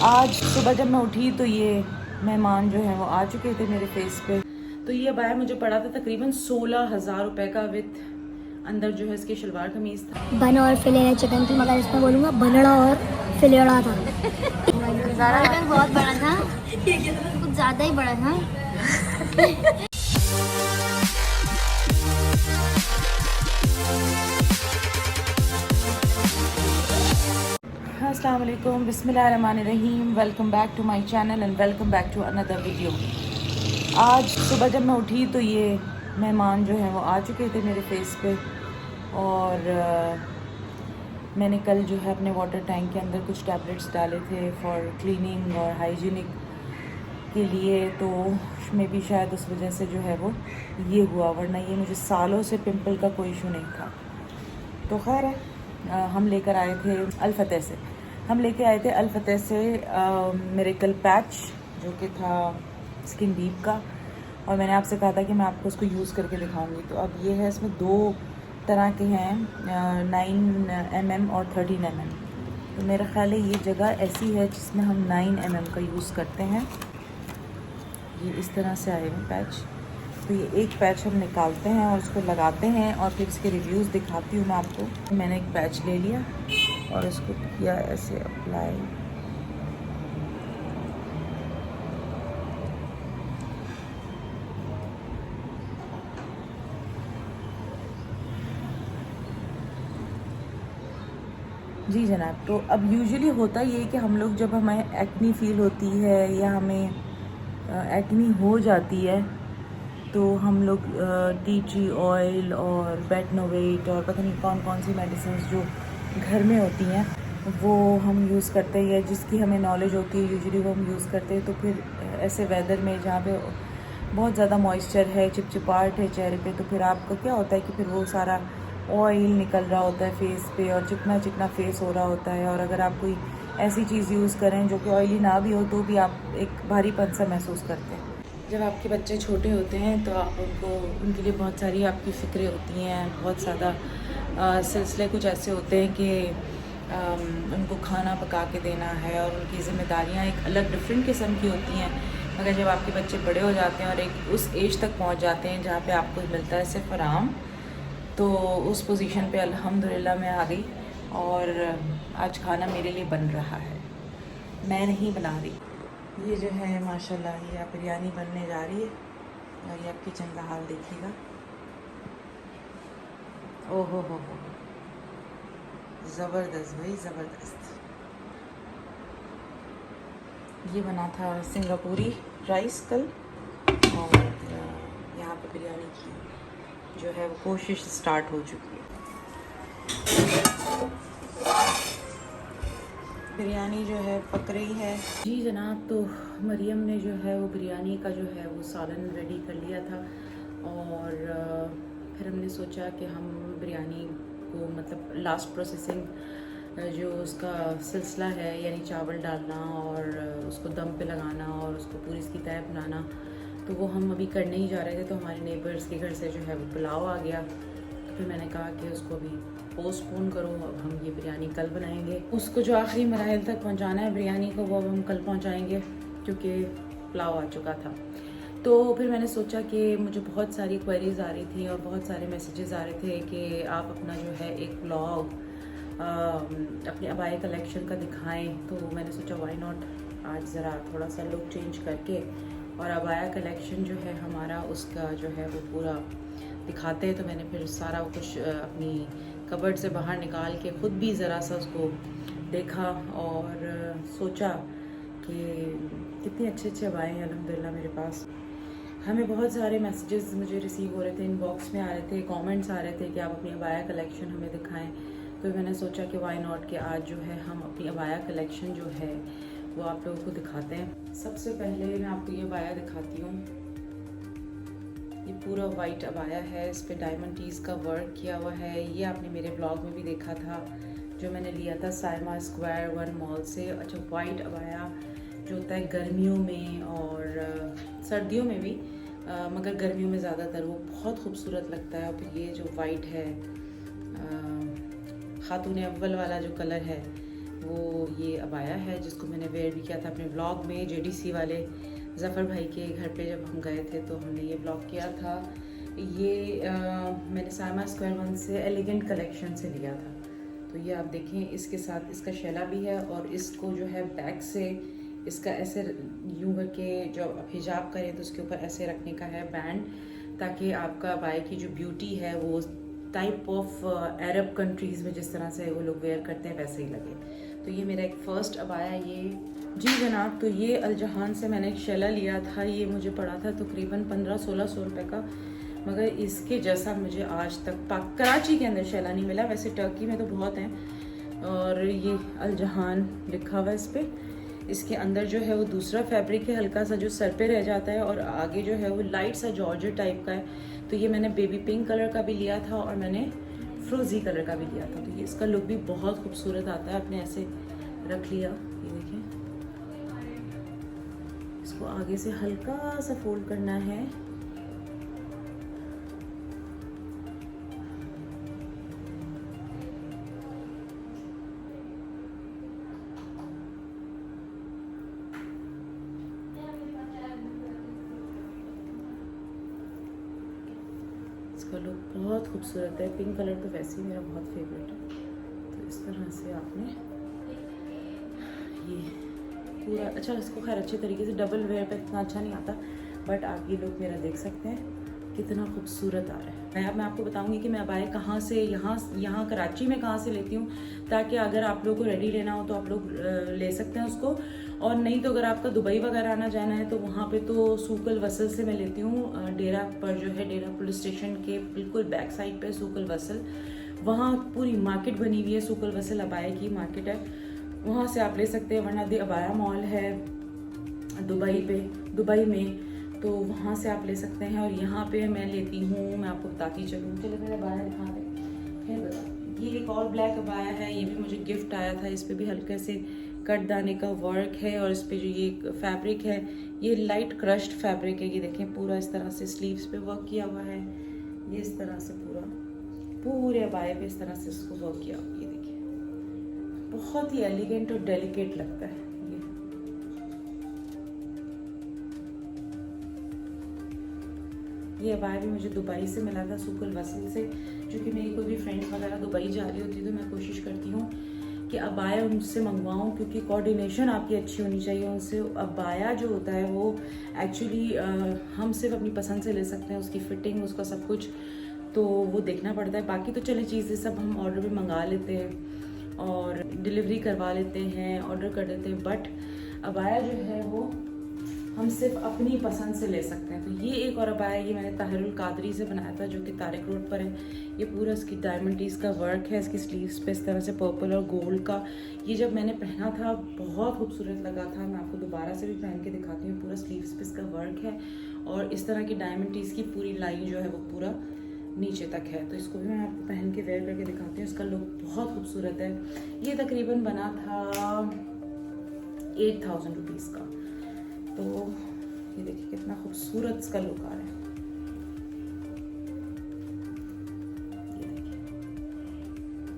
आज सुबह जब मैं उठी तो ये मेहमान जो हैं वो आ चुके थे मेरे फेस पे। तो ये अबाया मुझे पड़ा था तकरीबन 16,000 रुपए का, विद अंदर जो है इसकी शलवार कमीज था। बन और फिलेरा चिकन थी, मगर इसमें बोलूँगा बनड़ा और फिलेरा था। बहुत बड़ा था, कुछ ज़्यादा ही बड़ा था। अस्सलाम वालेकुम, बिस्मिल्लाहिर्रहमानिर्रहीम। Welcome back to my channel and welcome back to another video. आज सुबह जब मैं उठी तो ये मेहमान जो हैं वो आ चुके थे मेरे फेस पे। और मैंने कल जो है अपने वाटर टैंक के अंदर कुछ टैबलेट्स डाले थे फॉर क्लीनिंग और हाइजीनिक के लिए, तो मे भी शायद उस वजह से जो है वो ये हुआ, वरना ये मुझे सालों से पिंपल का कोई इशू नहीं था। तो खैर है, हम लेकर आए थे अल-फतेह से, मेरेकल पैच जो कि था स्किन डीप का। और मैंने आपसे कहा था कि मैं आपको उसको यूज़ करके दिखाऊंगी। तो अब ये है, इसमें दो तरह के हैं, 9 mm और 13 mm। तो मेरा ख्याल है ये जगह ऐसी है जिसमें हम 9 mm का यूज़ करते हैं। ये इस तरह से आए हैं पैच। तो ये एक पैच हम निकालते हैं और उसको लगाते हैं और फिर इसके रिव्यूज़ दिखाती हूँ मैं आपको। मैंने एक पैच ले लिया और इसको किया ऐसे अप्लाई। जी जनाब। तो अब यूजुअली होता ये कि हम लोग जब हमें एक्नी फील होती है या हमें एक्नी हो जाती है तो हम लोग टी ट्री ऑयल और बेटनोवेट और पता नहीं कौन कौन सी मेडिसिन जो घर में होती हैं वो हम यूज़ करते हैं, या जिसकी हमें नॉलेज होती है यूजुअली वो हम यूज़ करते हैं। तो फिर ऐसे वेदर में जहाँ पे बहुत ज़्यादा मॉइस्चर है, चिपचिपाहट है चेहरे पे, तो फिर आपका क्या होता है कि फिर वो सारा ऑयल निकल रहा होता है फेस पे और चिकना चिकना फेस हो रहा होता है। और अगर आप कोई ऐसी चीज़ यूज़ करें जो कि ऑयली ना भी हो तो भी आप एक भारीपन सा महसूस करते हैं। जब आपके बच्चे छोटे होते हैं तो आप उनके लिए बहुत सारी आपकी फ़िक्रें होती हैं, बहुत ज़्यादा सिलसिले कुछ ऐसे होते हैं कि उनको खाना पका के देना है और उनकी ज़िम्मेदारियाँ एक अलग डिफरेंट किस्म की होती हैं। मगर जब आपके बच्चे बड़े हो जाते हैं और एक उस एज तक पहुंच जाते हैं जहाँ पे आपको मिलता है सिर्फ आराम, तो उस पोजीशन पे अल्हम्दुलिल्लाह मैं आ गई और आज खाना मेरे लिए बन रहा है, मैं नहीं बना रही। ये जो है माशाल्लाह ये आप बिरयानी बनने जा रही है और ये आप किचन का हाल देखिएगा। ओहो हो, ज़बरदस्त भाई ज़बरदस्त। ये बना था सिंगापुरी राइस कल, और यहाँ पे बिरयानी की जो है वो कोशिश स्टार्ट हो चुकी है। बिरयानी जो है पक रही है। जी जनाब। तो मरियम ने जो है वो बिरयानी का जो है वो सालन रेडी कर लिया था और फिर हमने सोचा कि हम बिरयानी को मतलब लास्ट प्रोसेसिंग जो उसका सिलसिला है, यानी चावल डालना और उसको दम पे लगाना और उसको पूरी इसकी तय बनाना, तो वो हम अभी करने ही जा रहे थे। तो हमारे नेबर्स के घर से जो है वो पुलाव आ गया, तो फिर मैंने कहा कि उसको अभी पोस्टपोन करो, अब हम ये बिरयानी कल बनाएंगे। उसको जो आखिरी मराहल तक पहुंचाना है बिरयानी को वो अब हम कल पहुंचाएंगे क्योंकि पुलाव आ चुका था। तो फिर मैंने सोचा कि मुझे बहुत सारी क्वेरीज आ रही थी और बहुत सारे मैसेजेस आ रहे थे कि आप अपना जो है एक ब्लॉग अपने अबाया कलेक्शन का दिखाएं। तो मैंने सोचा व्हाई नॉट, आज ज़रा थोड़ा सा लुक चेंज करके और अबाया कलेक्शन जो है हमारा उसका जो है वो पूरा दिखाते हैं। तो मैंने फिर सारा कुछ अपनी कबर्ड से बाहर निकाल के ख़ुद भी ज़रा सा उसको देखा और सोचा कि कितने अच्छे अच्छे अबाए हैं अल्हम्दुलिल्लाह मेरे पास। हमें बहुत सारे मैसेजेस मुझे रिसीव हो रहे थे, इनबॉक्स में आ रहे थे, कमेंट्स आ रहे थे कि आप अपनी अबाया कलेक्शन हमें दिखाएं। तो मैंने सोचा कि व्हाई नॉट कि आज जो है हम अपनी अबाया कलेक्शन जो है वो आप लोगों को दिखाते हैं। सबसे पहले मैं आपको ये अबाया दिखाती हूँ। ये पूरा वाइट अबाया है, इस पे डायमंड टीज़ का वर्क किया हुआ है। ये आपने मेरे ब्लॉग में भी देखा था जो मैंने लिया था साइमा स्क्वायर 1 मॉल से। अच्छा, वाइट अबाया जो होता है गर्मियों में और सर्दियों में भी, मगर गर्मियों में ज़्यादातर वो बहुत खूबसूरत लगता है। और फिर ये जो वाइट है खातून अव्वल वाला जो कलर है वो ये अबाया है जिसको मैंने वेयर भी किया था अपने व्लॉग में। JDC वाले ज़फ़र भाई के घर पे जब हम गए थे तो हमने ये व्लॉग किया था। ये मैंने सामा स्क्वायर 1 से एलिगेंट कलेक्शन से लिया था। तो ये आप देखें, इसके साथ इसका शैला भी है और इसको जो है बैक से इसका ऐसे यूँ करके जब आप हिजाब करें तो उसके ऊपर ऐसे रखने का है बैंड, ताकि आपका अबाया की जो ब्यूटी है वो टाइप ऑफ अरब कंट्रीज़ में जिस तरह से वो लोग वेयर करते हैं वैसे ही लगे। तो ये मेरा एक फ़र्स्ट अबाया ये जी जनाब। तो ये अलजहान से मैंने एक शैला लिया था, ये मुझे पड़ा था तकरीबन 1500-1600 रुपये का, मगर इसके जैसा मुझे आज तक कराची के अंदर शैला नहीं मिला। वैसे टर्की में तो बहुत हैं। और ये अलजहान लिखा हुआ है इस पर। इसके अंदर जो है वो दूसरा फैब्रिक है हल्का सा जो सर पे रह जाता है, और आगे जो है वो लाइट सा जॉर्जेट टाइप का है। तो ये मैंने बेबी पिंक कलर का भी लिया था और मैंने फ्रोज़ी कलर का भी लिया था। तो ये इसका लुक भी बहुत खूबसूरत आता है। आपने ऐसे रख लिया, ये देखें, इसको आगे से हल्का सा फोल्ड करना है। इसका लुक बहुत खूबसूरत है। पिंक कलर तो वैसे ही मेरा बहुत फेवरेट है। तो इस तरह से आपने ये पूरा, अच्छा इसको खैर अच्छे तरीके से डबल वेयर पे इतना अच्छा नहीं आता, बट आप ये लुक मेरा देख सकते हैं कितना खूबसूरत आ रहा है। मैं आपको बताऊंगी कि मैं अबाया कहाँ से यहाँ कराची में कहाँ से लेती हूँ, ताकि अगर आप लोगों को रेडी लेना हो तो आप लोग ले सकते हैं उसको, और नहीं तो अगर आपका दुबई वगैरह आना जाना है तो वहाँ पे तो सूकल वसल से मैं लेती हूँ। डेरा पर जो है, डेरा पुलिस स्टेशन के बिल्कुल बैक साइड पे सूकल वसल, वहाँ पूरी मार्केट बनी हुई है। सूकल वसल अबाया की मार्केट है, वहाँ से आप ले सकते हैं। वरना दी अबाया मॉल है दुबई में, तो वहाँ से आप ले सकते हैं। और यहाँ पे मैं लेती हूँ, मैं आपको बताती चलूँ, चलो मेरा अबाया दिखाते फिर बता। ये एक और ब्लैक अबाया है, ये भी मुझे गिफ्ट आया था। इस पर भी हल्के से कट दाने का वर्क है, और इस पे जो ये फैब्रिक है ये लाइट क्रश्ड फैब्रिक है। ये देखें पूरा इस तरह से स्लीव्स पे वर्क किया हुआ है। ये इस तरह से पूरे अबाये पे इस तरह से इसको वर्क किया हुआ। ये देखिए बहुत ही एलिगेंट और डेलिकेट लगता है। ये अबाया भी मुझे दुबई से मिला था, सूकल वसल से। क्योंकि मेरी कोई भी फ्रेंड्स वगैरह दुबई जा रही होती है तो मैं कोशिश करती हूँ कि अबाया उनसे मंगवाऊँ, क्योंकि कोऑर्डिनेशन आपकी अच्छी होनी चाहिए उनसे। अबाया जो होता है वो एक्चुअली हम सिर्फ अपनी पसंद से ले सकते हैं, उसकी फिटिंग, उसका सब कुछ तो वो देखना पड़ता है। बाकी तो चले चीज़ें सब हम ऑर्डर पे मंगा लेते हैं और डिलीवरी करवा लेते हैं, ऑर्डर कर देते हैं, बट अबाया जो है वो हम सिर्फ अपनी पसंद से ले सकते हैं। तो ये एक और अबाया, ये मैंने ताहिरुल कादरी से बनाया था जो कि तारिक रोड पर है। ये पूरा इसकी डायमंड टीज का वर्क है, इसकी स्लीव्स पे इस तरह से पर्पल और गोल्ड का। ये जब मैंने पहना था बहुत खूबसूरत लगा था। मैं आपको दोबारा से भी पहन के दिखाती हूँ। पूरा स्लीव्स पे इसका वर्क है और इस तरह की डायमंड टीज की पूरी लाइन जो है वो पूरा नीचे तक है। तो इसको भी मैं आपको पहन के वेयर करके दिखाती हूँ। इसका लुक बहुत खूबसूरत है। ये तकरीबन बना था 8000 रुपीज़ का। तो ये देखिए कितना खूबसूरत इसका लुक आ रहा है। ये देखिए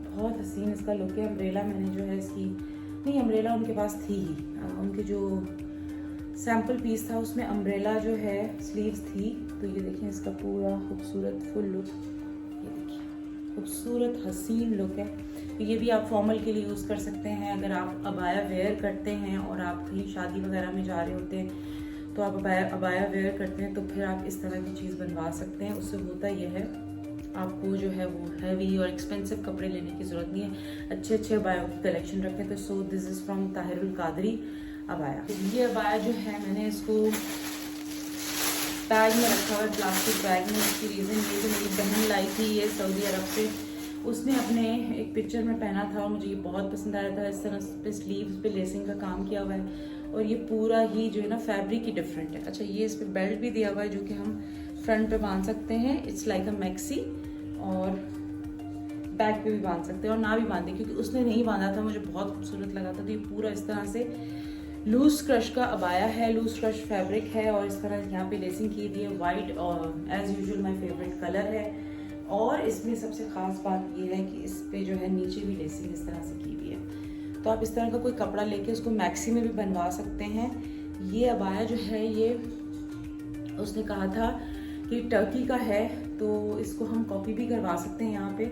बहुत हसीन इसका लुक है। अम्ब्रेला मैंने जो है इसकी, नहीं अम्ब्रेला उनके पास थी ही, उनके जो सैम्पल पीस था उसमें अम्ब्रेला जो है स्लीव्स थी। तो ये देखिए इसका पूरा खूबसूरत फुल लुक, ये देखिए खूबसूरत हसीन लुक है। तो ये भी आप फॉर्मल के लिए यूज़ कर सकते हैं। अगर आप अबाया वेयर करते हैं और आप कहीं शादी वगैरह में जा रहे होते हैं तो आप अबाया वेयर करते हैं, तो फिर आप इस तरह की चीज़ बनवा सकते हैं। उससे होता यह है आपको जो है वो हैवी और एक्सपेंसिव कपड़े लेने की ज़रूरत नहीं है। अच्छे अच्छे अबाया की कलेक्शन रखें। तो so this is from Tahirul Qadri abaya. ये अबाया जो है मैंने इसको बैग में रखा हुआ है, प्लास्टिक बैग में। इसकी रीज़न ये कि मेरी बहन लाई थी ये सऊदी अरब से, उसने अपने एक पिक्चर में पहना था और मुझे ये बहुत पसंद आया था। इस तरह पे स्लीव्स पे लेसिंग का काम किया हुआ है और ये पूरा ही जो है ना फैब्रिक ही डिफरेंट है। अच्छा ये इस पर बेल्ट भी दिया हुआ है जो कि हम फ्रंट पे बांध सकते हैं। इट्स लाइक अ मैक्सी, और बैक पे भी बांध सकते हैं और ना भी बांधे, क्योंकि उसने नहीं बांधा था, मुझे बहुत खूबसूरत लगा था। तो ये पूरा इस तरह से लूज क्रश का अबाया है, लूज क्रश फैब्रिक है और इस तरह यहाँ पे लेसिंग की हुई है। वाइट और as usual my favourite colour है। और इसमें सबसे ख़ास बात ये है कि इस पे जो है नीचे भी लेसिंग इस तरह से की हुई है। तो आप इस तरह का कोई कपड़ा लेके उसको मैक्सी में भी बनवा सकते हैं। ये अबाया जो है ये उसने कहा था कि टर्की का है, तो इसको हम कॉपी भी करवा सकते हैं यहाँ पे।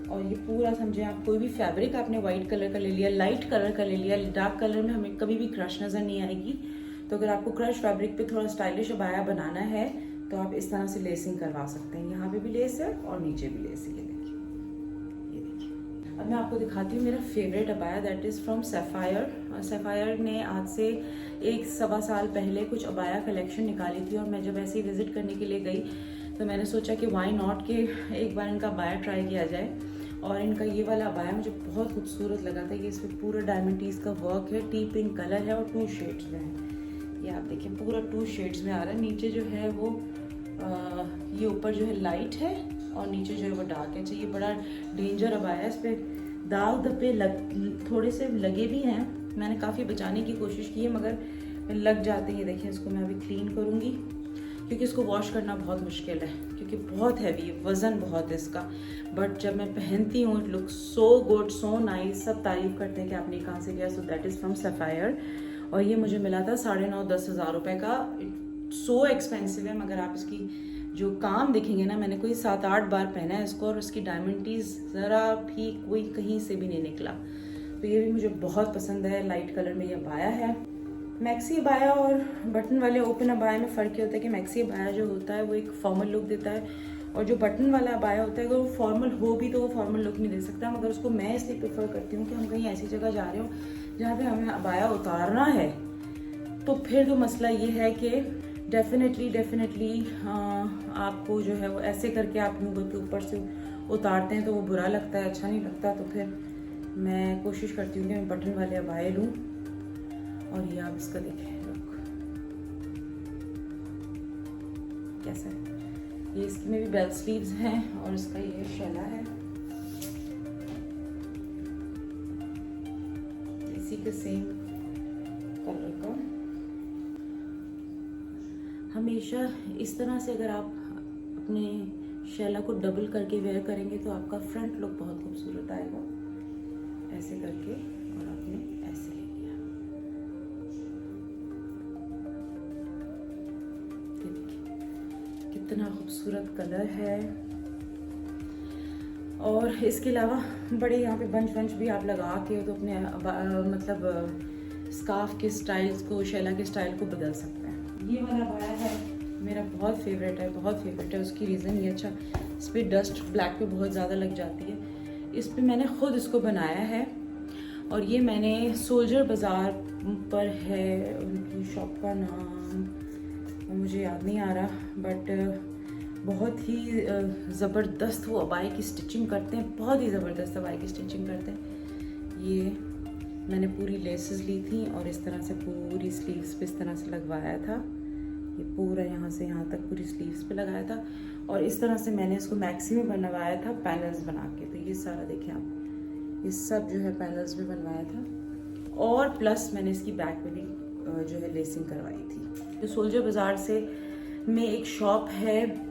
और ये पूरा समझे आप, कोई भी फैब्रिक आपने वाइट कलर का ले लिया, लाइट कलर का ले लिया, डार्क कलर में हमें कभी भी क्रश नज़र नहीं आएगी। तो अगर आपको क्रश फैब्रिक पे थोड़ा स्टाइलिश अबाया बनाना है तो आप इस तरह से लेसिंग करवा सकते हैं। यहाँ पे भी लेस है और नीचे भी लेस है, ये देखिए, ये देखिए। अब मैं आपको दिखाती हूँ मेरा favourite abaya, that is from sapphire. Sapphire ने आज से 1-1.25 साल पहले कुछ अबाया कलेक्शन निकाली थी, और मैं जब ऐसे ही विजिट करने के लिए गई तो मैंने सोचा कि वाई नॉट के एक बार इनका अबाया ट्राई किया जाए। और इनका ये वाला अबाया मुझे बहुत खूबसूरत लगा था। ये इस पर पूरा डायमंडीज का वर्क है, टी पिंक कलर है और 2 शेड्स में है। ये आप देखिए पूरा 2 शेड्स में आ रहा है। नीचे जो है वो ये ऊपर जो है लाइट है और नीचे जो है वो डार्क है। ये बड़ा डेंजर अबाया है। इस पर दाग धब्बे थोड़े से लगे भी हैं। मैंने काफ़ी बचाने की कोशिश की है मगर लग जाते हैं। ये देखिए, इसको मैं अभी क्लीन करूँगी क्योंकि इसको वॉश करना बहुत मुश्किल है, क्योंकि बहुत हैवी है, वज़न बहुत है इसका। बट जब मैं पहनती हूँ it look so good, so nice. सब तारीफ़ करते हैं कि आपने कहाँ से लिया। So that is from sapphire, और ये मुझे मिला था 9.5-10 हज़ार रुपये का। सो एक्सपेंसिव है, मगर आप इसकी जो काम देखेंगे ना, मैंने कोई 7-8 बार पहना है इसको, और उसकी डायमंडीज ज़रा भी कोई कहीं से भी नहीं निकला। तो ये भी मुझे बहुत पसंद है। लाइट कलर में ये अबाया है। मैक्सी अबाया और बटन वाले ओपन अबाया में फ़र्क ये होता है कि मैक्सी अबाया जो होता है वो एक फॉर्मल लुक देता है, और जो बटन वाला अबाया होता है अगर वो फॉर्मल हो भी तो वो फॉर्मल लुक नहीं दे सकता। मगर उसको मैं इसलिए प्रेफर करती हूँ कि हम कहीं ऐसी जगह जा रहे हो जहाँ पे हमें अबाया उतारना है, तो फिर तो मसला ये है कि डेफिनेटली आपको जो है वो ऐसे करके आप यूँ के ऊपर से उतारते हैं तो वो बुरा लगता है, अच्छा नहीं लगता। तो फिर मैं कोशिश करती हूँ कि मैं बटन वाले अबाए लूँ। और ये आप इसका देखें लुक कैसा है। ये इसकी में भी बेल स्लीव्स हैं और इसका ये शैला है, इसी के सेम कलर का। हमेशा इस तरह से अगर आप अपने शैला को डबल करके वेयर करेंगे तो आपका फ्रंट लुक बहुत खूबसूरत आएगा। ऐसे करके और आपने ऐसे ले लिया, कितना खूबसूरत कलर है। और इसके अलावा बड़े यहाँ पे बंच भी आप लगा के तो अपने मतलब स्कार्फ के स्टाइल्स को, शैला के स्टाइल को बदल सकते हैं। ये वाला अबाया है मेरा बहुत फेवरेट है। उसकी रीज़न ये, अच्छा इस पर डस्ट ब्लैक पे बहुत ज़्यादा लग जाती है। इस पे मैंने ख़ुद इसको बनाया है, और ये मैंने सोल्जर बाज़ार पर है, उनकी शॉप का नाम मुझे याद नहीं आ रहा, बट बहुत ही ज़बरदस्त वो अबाई की स्टिचिंग करते हैं, बहुत ही ज़बरदस्त अबाई की स्टिचिंग करते हैं। ये मैंने पूरी लेसेस ली थी और इस तरह से पूरी स्लीव्स पे इस तरह से लगवाया था। ये पूरा यहाँ से यहाँ तक पूरी स्लीव्स पे लगाया था, और इस तरह से मैंने इसको मैक्सी में बनवाया था पैनल्स बना के। तो ये सारा देखें आप, ये सब जो है पैनल्स में बनवाया था, और प्लस मैंने इसकी बैक पे भी जो है लेसिंग करवाई थी। जो सोल्जर बाज़ार से में एक शॉप है,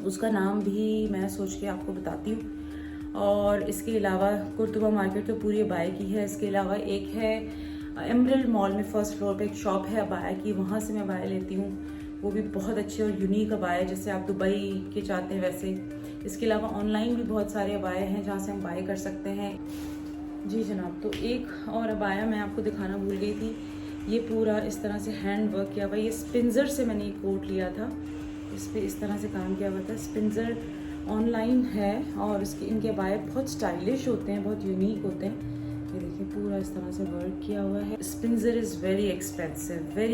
उसका नाम भी मैं सोच के आपको बताती हूँ। और इसके अलावा कुर्तुबा मार्केट तो पूरी अबाया की है। इसके अलावा एक है एमरल्ड मॉल में फर्स्ट फ्लोर पे एक शॉप है अबाया की, वहाँ से मैं अबाया लेती हूँ। वो भी बहुत अच्छे और यूनिक अबाया, जैसे आप दुबई के चाहते हैं वैसे। इसके अलावा ऑनलाइन भी बहुत सारे अबाया हैं जहाँ से हम बाय कर सकते हैं। जी जनाब, तो एक और अबाया मैं आपको दिखाना भूल गई थी। ये पूरा इस तरह से हैंड वर्क किया हुआ, ये स्पिंजर से मैंने ये कोट लिया था, इस पर इस तरह से काम किया हुआ था। स्पिंजर ऑनलाइन है और इसके इनके अबाया बहुत स्टाइलिश होते हैं, बहुत यूनिक होते हैं। ये देखिए पूरा इस तरह से वर्क किया हुआ है। स्पिंजर इज़ वेरी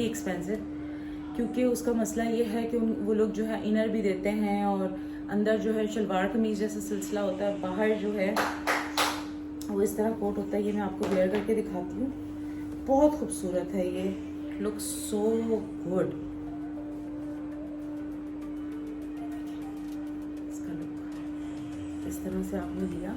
एक्सपेंसिव, क्योंकि उसका मसला ये है कि वो लोग जो है इनर भी देते हैं, और अंदर जो है शलवार कमीज जैसा सिलसिला होता है, बाहर जो है वो इस तरह कोट होता है। ये मैं आपको वेयर करके दिखाती हूँ, बहुत खूबसूरत है। ये लुक सो गुड, इसका लुक इस तरह से आपने लिया।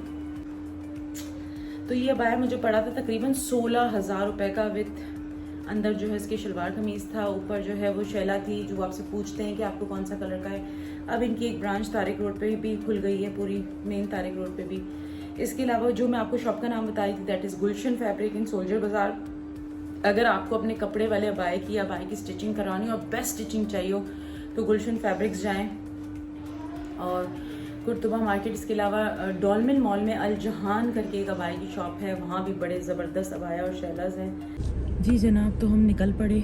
तो ये अबाया मुझे पड़ा था तकरीबन 16,000 रुपये का, विथ अंदर जो है इसकी शलवार कमीज़ था, ऊपर जो है वो शैला थी। जो आपसे पूछते हैं कि आपको कौन सा कलर का है, अब इनकी एक ब्रांच तारिक रोड पे भी खुल गई है, पूरी मेन तारिक रोड पे भी। इसके अलावा जो मैं आपको शॉप का नाम बताई थी, that is Gulshan fabric in soldier बाज़ार। अगर आपको अपने कपड़े वाले अबाए की स्टिचिंग करवानी और बेस्ट स्टिचिंग चाहिए हो तो गुलशन फैब्रिक्स जाएं। और कुर्तुबा मार्केट, इसके अलावा डॉलमिन मॉल में अल जहान करके एक अबाए की शॉप है, वहाँ भी बड़े ज़बरदस्त अबाया और शैलाज हैं। जी जनाब, तो हम निकल पड़े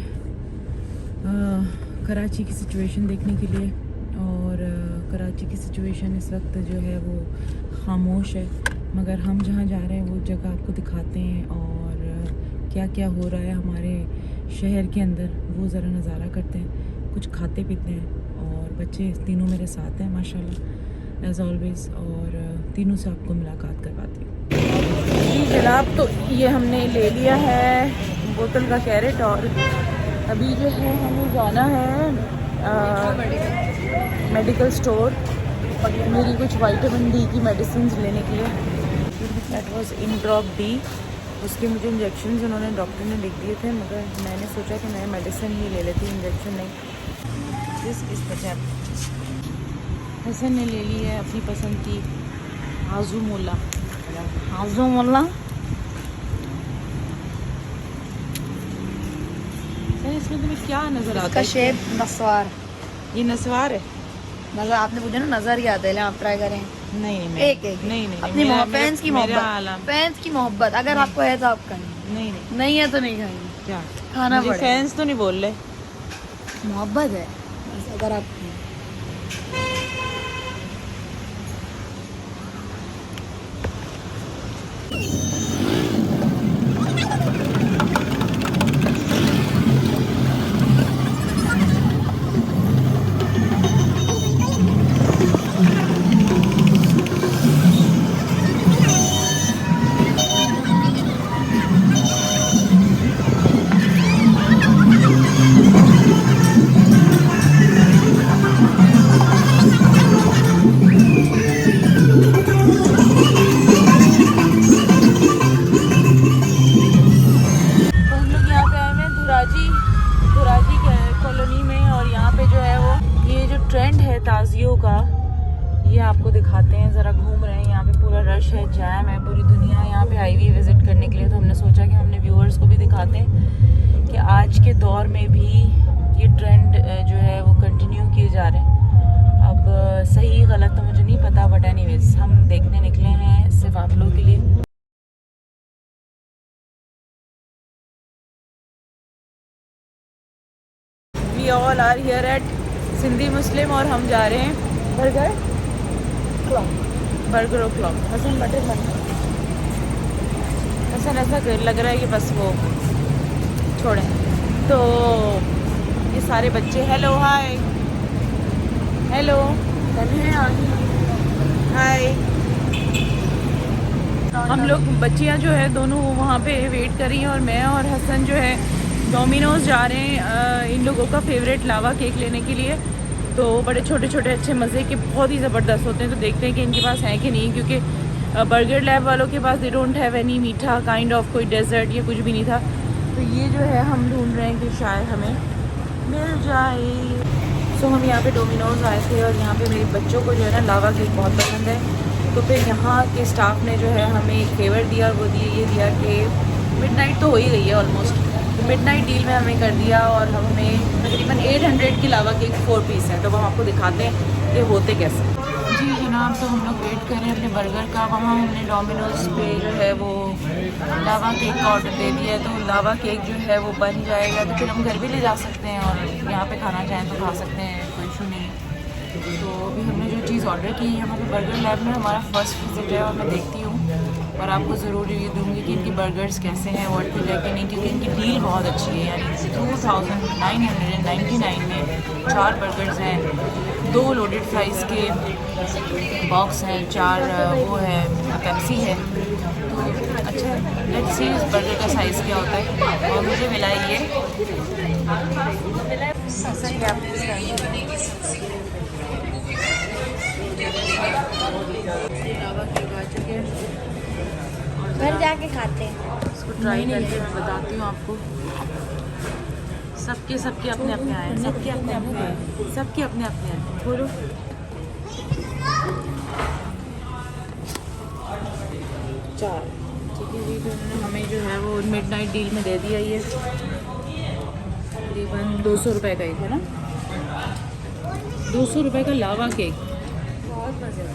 कराची की सिचुएशन देखने के लिए। और कराची की सिचुएशन इस वक्त जो है वो खामोश है, मगर हम जहाँ जा रहे हैं वो जगह आपको दिखाते हैं और क्या क्या हो रहा है हमारे शहर के अंदर वो ज़रा नज़ारा करते हैं, कुछ खाते पीते हैं। और बच्चे तीनों मेरे साथ हैं माशाल्लाह एज़ ऑलवेज़, और तीनों से आपको मुलाकात करवाती हूँ। जी जनाब, तो ये हमने ले लिया है बोतल का कैरेट और अभी जो है हमें जाना है मेडिकल स्टोर मेरी कुछ विटामिन डी की मेडिसिन लेने के लिए। That was in drop D, उसके मुझे इंजेक्शन उन्होंने डॉक्टर ने लिख दिए थे, मगर मैंने सोचा कि मैं मेडिसिन ही ले लेती, इंजेक्शन नहीं। दिस इस वजह हसन ने ले ली है अपनी पसंद की हाजूमुल्ला। इसमें तुम्हें क्या नजर आता है? शेप नस्वार, ये नस्वार है। नजर आपने पूछा ना, नजर ही आता है, आप ट्राई करें। नहीं एक नहीं अपनी फैंस की मोहब्बत, फैंस की मोहब्बत अगर आपको है तो आप खाएं, नहीं है तो नहीं खाएंगे। क्या खाना पड़ेगा। फैंस तो नहीं बोल रहे, मोहब्बत है अगर आप ताजियों का ये आपको दिखाते हैं। ज़रा घूम रहे हैं, यहाँ पे पूरा रश है, जैम है, पूरी दुनिया यहाँ पे आई हुई है विज़िट करने के लिए। तो हमने सोचा कि हमने व्यूअर्स को भी दिखाते हैं कि आज के दौर में भी ये ट्रेंड जो है वो कंटिन्यू किए जा रहे हैं। अब सही गलत तो मुझे नहीं पता, बट एनीवेज हम देखने निकले हैं सिर्फ आप लोगों के लिए। We all are here at Sindhi Muslim और हम जा रहे हैं बर्गर क्लॉक। हसन बटर बन हसन ऐसा लग रहा है कि बस वो छोड़ें। तो ये सारे बच्चे हेलो हाय हम लोग बच्चियां जो है दोनों वहाँ पे वेट कर रही हैं और मैं और हसन जो है डोमिनोज जा रहे हैं इन लोगों का फेवरेट लावा केक लेने के लिए। तो बड़े छोटे छोटे अच्छे मज़े के बहुत ही ज़बरदस्त होते हैं। तो देखते हैं कि इनके पास है कि नहीं, क्योंकि बर्गर लैब वालों के पास दे डोंट हैव एनी मीठा काइंड ऑफ कोई डेजर्ट या कुछ भी नहीं था। तो ये जो है हम ढूंढ रहे हैं कि शायद हमें मिल जाए। सो हम यहाँ पे डोमिनोज आए थे और यहाँ पे मेरे बच्चों को जो है ना लावा केक बहुत पसंद है। तो फिर यहाँ के स्टाफ ने जो है हमें एक फेवर दिया और वो ये दिया कि मिडनाइट तो हो ही गई है ऑलमोस्ट, तो मिडनाइट डील में हमें कर दिया और हमें तकरीबन 800 की लावा केक 4 पीस है। तो हम आपको दिखाते हैं ये होते कैसे। जी जनाब, तो हम लोग वेट कर रहे हैं अपने बर्गर का। वहाँ हमने डोमिनोज पे जो है वो लावा केक का ऑर्डर दे दिया है। तो लावा केक जो है वो बन जाएगा तो फिर हम घर भी ले जा सकते हैं और यहाँ पे खाना चाहें तो खा सकते हैं, कोई इशू नहीं। तो अभी हमने जो चीज़ ऑर्डर की है, यहाँ पे बर्गर लैब में हमारा फर्स्ट विजिट है और मैं देखती हूँ और आपको ज़रूर रिव्यू दूँगी कि इनकी बर्गर्स कैसे हैं, वर्थ इट है कि नहीं, क्योंकि इनकी डील बहुत अच्छी है। यानी 2999 में 4 बर्गर्स हैं, 2 लोडेड फ्राइज़ के बॉक्स हैं, 4 वो है पेप्सी है। तो अच्छा है, लेट्स सी इस बर्गर का साइज़ क्या होता है। और मुझे मिला ये घर जाके खाते हैं। इसको ट्राई करके मैं बताती हूँ आपको। सबके अपने अपने आए, सबके अपने अपने आए। बोलो 4, ठीक है जी। तो उन्होंने हमें जो है वो मिडनाइट डील में दे दिया, ये तकरीबन 200 रुपये का ही था ना, 200 रुपये का लावा केक, बहुत मज़े का,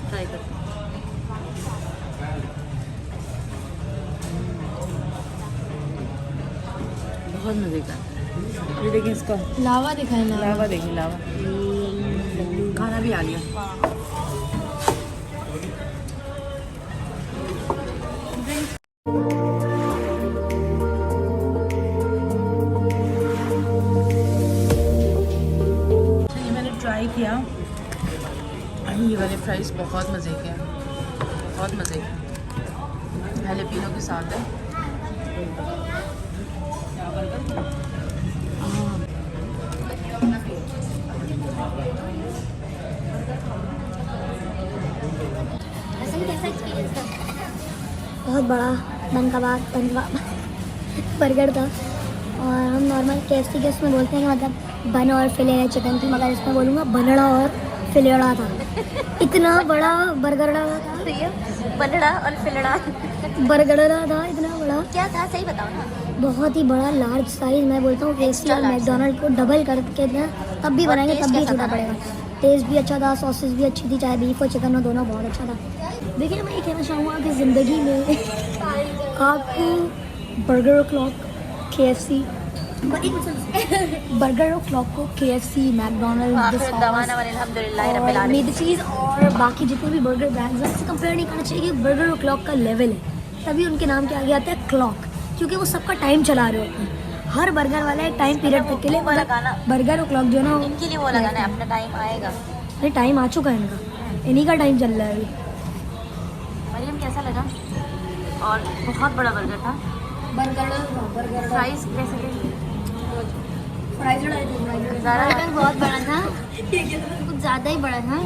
ट्राई करते हैं। बहुत मज़े का, ये देखिए इसका लावा दिखाए ना, लावा देखिए, लावा खाना भी आ गया। ये मैंने ट्राई किया, ये वाले फ्राइज़ बहुत मज़े के हैं, बहुत मज़े के, हैलेपिनो के साथ है। बहुत बड़ा बन कबाब बर्गर था, और हम नॉर्मल KFC के उसमें बोलते हैं कि मतलब बन और फिले है चिकन की, मगर इसमें बोलूँगा बनड़ा और फिलेड़ा था। इतना बड़ा बर्गरड़ा था, बनड़ा और फिलड़ा बर्गरड़ा था इतना बड़ा, क्या था सही बताओ ना। बहुत ही बड़ा लार्ज साइज। मैं बोलता हूँ KFC और मैकडोनल्ड को डबल करके दें, तब भी बनाएंगे तब भी छोटा पड़ेगा। टेस्ट भी अच्छा था, सॉसेस भी अच्छी थी, चाहे बीफ और चिकन हो दोनों बहुत अच्छा था। देखिए मैं ये कहना चाहूँगा कि ज़िंदगी में आपको burger clock KFC burger clock को KFC मैकडोनल्ड मेरी चीज़ और बाकी जितने भी बर्गर ब्रांड्स हैं उससे कंपेयर नहीं करना चाहिए। कि बर्गर क्लॉक का लेवल है, तभी उनके नाम के आगे आता है क्लॉक, क्योंकि वो सबका टाइम चला रहे होते हैं। हर बर्गर वाला एक टाइम पीरियड तक के लिए बर्गर और क्लॉक जो है ना, इनके लिए वो लगाना है, अपना टाइम आएगा। अरे टाइम आ चुका है इनका, इन्हीं का टाइम चल रहा है अभी। मरियम कैसा लगा? और बहुत बड़ा बर्गर था। बर्गर प्राइस कैसे थे? बर्गर बहुत बड़ा था, कुछ ज़्यादा ही बड़ा था।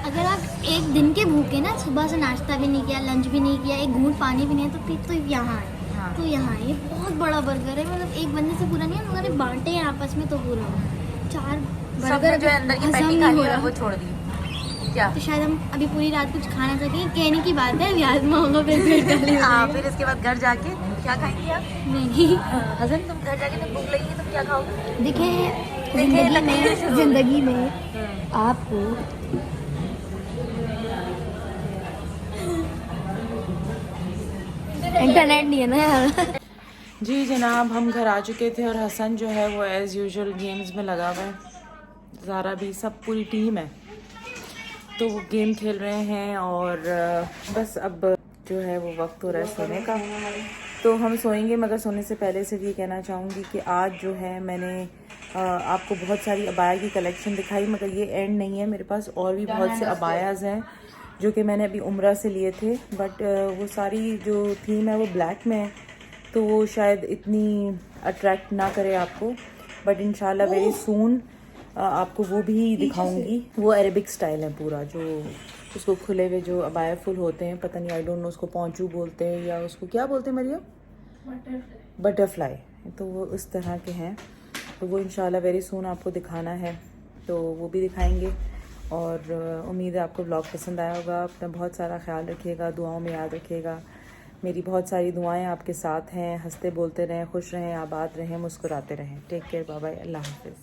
अगर आप एक दिन के भूखे ना, सुबह से नाश्ता भी नहीं किया, लंच भी नहीं किया, एक घूंट पानी भी नहीं, तो फिर तो यहाँ है। हाँ। तो यहाँ ये बहुत बड़ा बर्गर है, मतलब एक बंदे से पूरा नहीं है, उन्होंने बांटे हैं आपस में तो पूरा 4 बर्गर जो अंदर की हजम पैटी नहीं खा हो ली रहा। वो छोड़ दी क्या? तो शायद हम अभी पूरी रात कुछ खा ना सकें, कहने की बात है, याद में होगा फिर हाँ, फिर इसके बाद घर जाके क्या खाएंगी आप? नहीं। हसन तुम घर जाके तो भूख लगेगी तो क्या खाओगे? देखिए जिंदगी में आपको इंटरनेट नहीं है ना यार। जी जनाब, हम घर आ चुके थे और हसन जो है वो एज़ यूजुअल गेम्स में लगा हुआ है। ज़ारा भी, सब पूरी टीम है, तो वो गेम खेल रहे हैं। और बस अब जो है वो वक्त हो रहा है सोने का, तो हम सोएंगे। मगर सोने से पहले सिर्फ ये कहना चाहूँगी कि आज जो है मैंने आपको बहुत सारी अबाया की कलेक्शन दिखाई, मगर ये एंड नहीं है। मेरे पास और भी बहुत से अबायाज़ हैं जो कि मैंने अभी उम्रा से लिए थे, बट वो सारी जो थीम है वो ब्लैक में है, तो वो शायद इतनी अट्रैक्ट ना करे आपको, बट इंशाल्लाह वेरी सून आपको वो भी दिखाऊंगी। वो अरेबिक स्टाइल है पूरा, जो उसको खुले हुए जो अबाया फुल होते हैं, पता नहीं, आई डोंट नो उसको पौंचू बोलते हैं या उसको क्या बोलते हैं मरियम, बटरफ्लाई, तो वो इस तरह के हैं। तो वो इंशाल्लाह वेरी सून आपको दिखाना है, तो वो भी दिखाएंगे। और उम्मीद है आपको ब्लॉग पसंद आया होगा। अपना बहुत सारा ख्याल रखिएगा, दुआओं में याद रखिएगा। मेरी बहुत सारी दुआएं आपके साथ हैं। हंसते बोलते रहें, खुश रहें, आबाद रहें, मुस्कुराते रहें। टेक केयर, बाय बाय, अल्लाह हाफिज़।